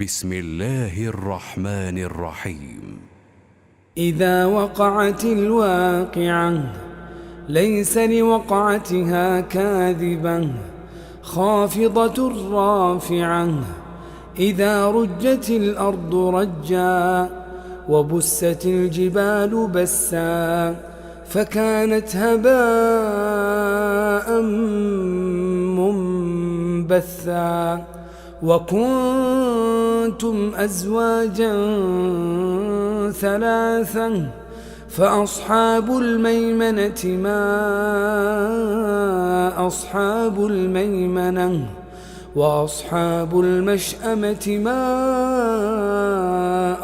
بسم الله الرحمن الرحيم. إذا وقعت الواقعة ليس لوقعتها كاذبة خافضة رافعة إذا رجت الأرض رجا وبست الجبال بسا فكانت هباء منبثا وكنتم أزواجا ثلاثا فأصحاب الميمنة ما أصحاب الميمنة وأصحاب المشأمة ما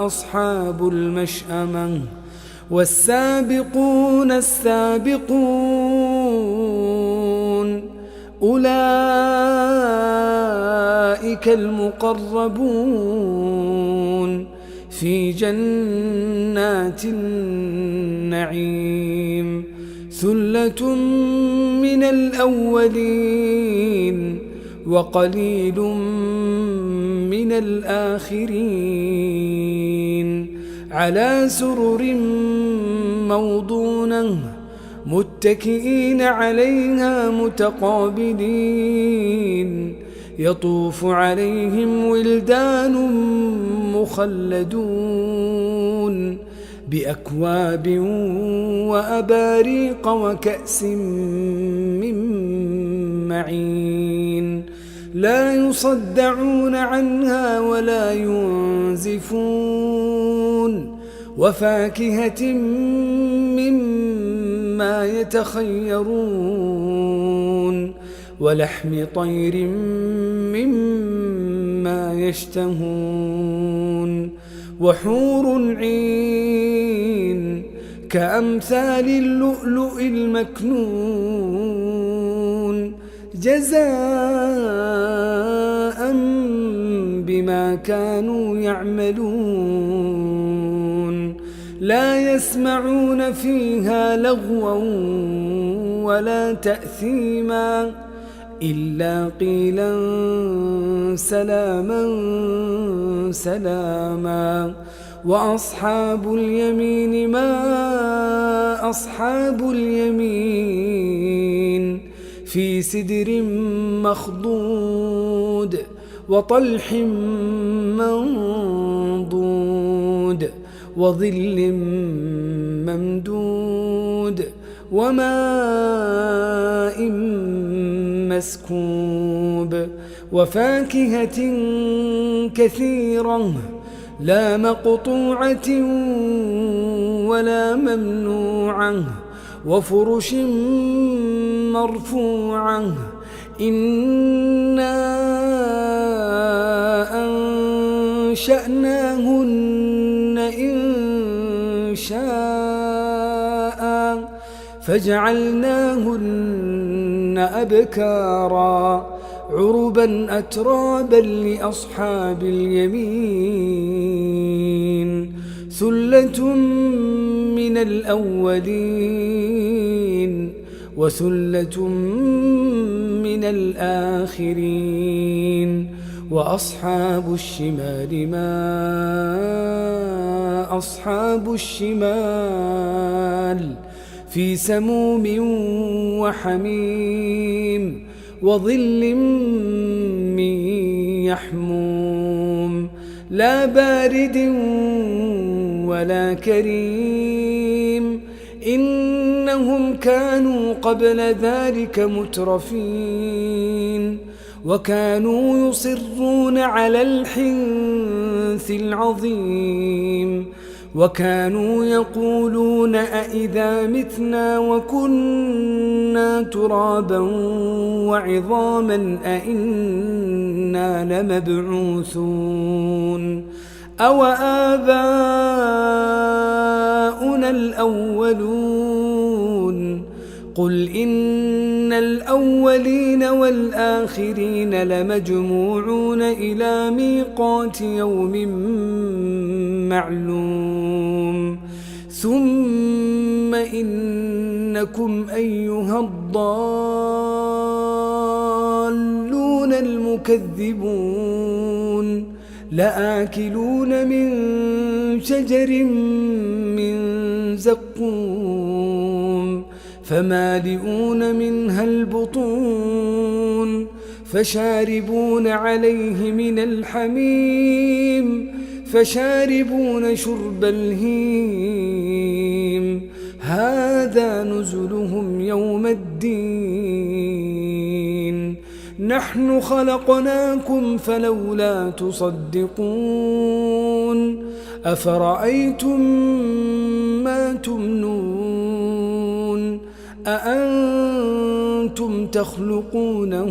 أصحاب المشأمة والسابقون السابقون أولئك المقربون في جنات النعيم ثلة من الأولين وقليل من الآخرين على سرر موضونة متكئين عليها متقابلين يطوف عليهم ولدان مخلدون بأكواب وأباريق وكأس من معين لا يصدعون عنها ولا ينزفون وفاكهة مما يتخيرون ولحم طير مما يشتهون وحور عين كأمثال اللؤلؤ المكنون جزاء بما كانوا يعملون لا يسمعون فيها لغوا ولا تأثيما إلا قيلا سلاما سلاما وأصحاب اليمين ما أصحاب اليمين في سدر مخضود وطلح منضود وظل ممدود وماء مسكوب وفاكهة كثيرة لا مقطوعة ولا ممنوعة وفرش مرفوعة إنا أنشأناهن إن شاء فجعلناهن أبكارا عربا أترابا لأصحاب اليمين ثلة من الأولين وثلة من الآخرين وأصحاب الشمال ما أصحاب الشمال في سموم وحميم وظل من يحموم لا بارد ولا كريم إنهم كانوا قبل ذلك مترفين وكانوا يصرون على الحنث العظيم وكانوا يقولون أئذا متنا وكنا ترابا وعظاما أئنا لمبعوثون أو آباؤنا الأولون قل إن الأولين والآخرين لمجموعون إلى ميقات يوم معلوم ثم إنكم أيها الضالون المكذبون لآكلون من شجر من زقوم فمالئون منها البطون فشاربون عليه من الحميم فشاربون شرب الهيم هذا نزلهم يوم الدين نحن خلقناكم فلولا تصدقون أفرأيتم ما تمنون أأنتم تخلقونه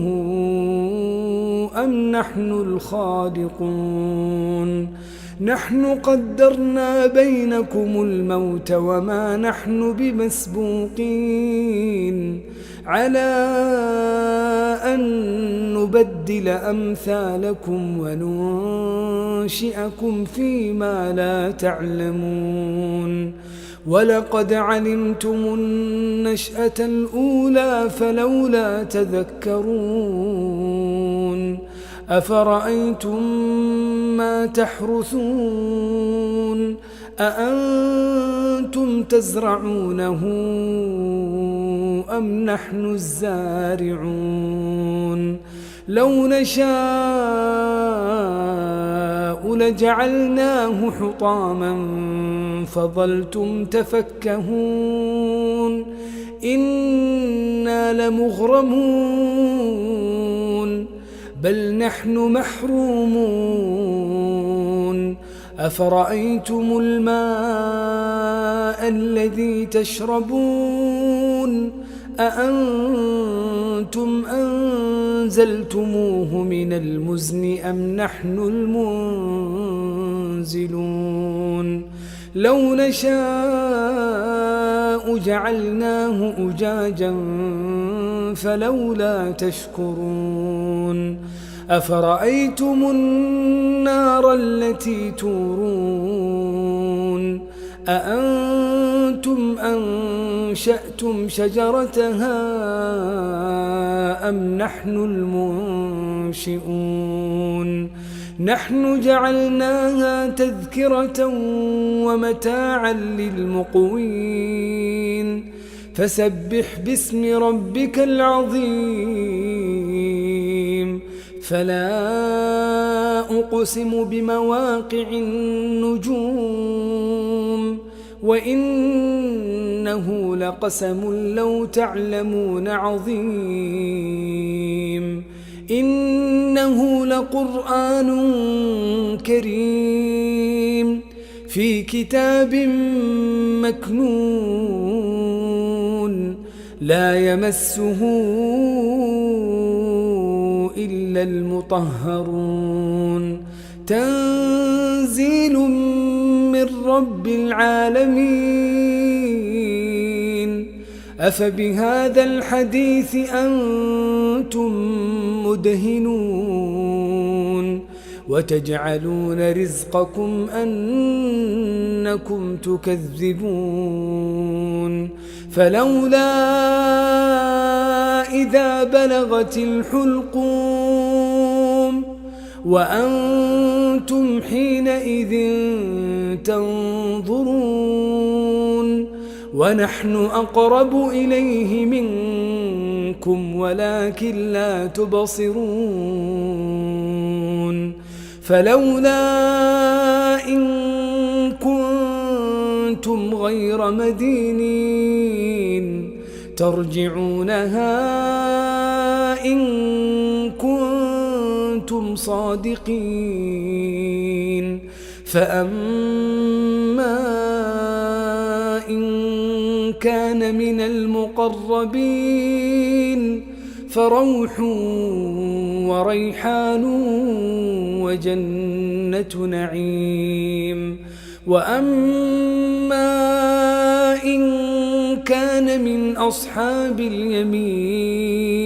أم نحن الخالقون نحن قدرنا بينكم الموت وما نحن بمسبوقين على أن نبدل أمثالكم وننشئكم فيما لا تعلمون ولقد علمتم النشأة الأولى فلولا تذكرون أفرأيتم ما تحرثون أأنتم تزرعونه أم نحن الزارعون لو نشاء لجعلناه حطاما فظلتم تفكهون إنا لمغرمون بل نحن محرومون أفرأيتم الماء الذي تشربون أأنتم أنزلتموه من المزن أم نحن المنزلون لو نشاء جعلناه أجاجا فلولا تشكرون أفرأيتم النار التي تورون أأنتم أنشأتم شجرتها أم نحن المنشئون نحن جعلناها تذكرة ومتاعا للمقوين فسبح باسم ربك العظيم فلا أقسم بمواقع النجوم وإنه لقسم لو تعلمون عظيم إنه لقرآن كريم في كتاب مكنون لا يمسه إلا المطهرون تنزيل من رب العالمين أفبهذا الحديث أنتم مدهنون وتجعلون رزقكم أنكم تكذبون فلولا إذا بلغت الحلقوم وأنتم حينئذ تنظرون ونحن أقرب إليه منكم ولكن لا تبصرون فلولا إن كنتم غير مدينين ترجعونها إن كنتم صادقين فأما إن كان من المقربين فروح وريحان وجنة نعيم وأما إن كان من أصحاب اليمين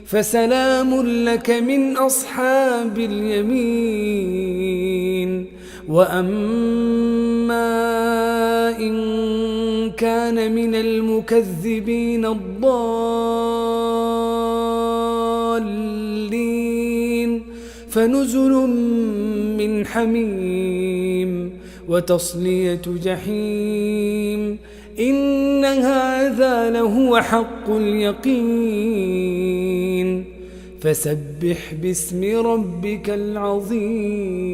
فسلام لك من أصحاب اليمين وأما إن كان من المكذبين الضالين فنزل حميم وتصلية جحيم إن هذا لهو حق اليقين فسبح باسم ربك العظيم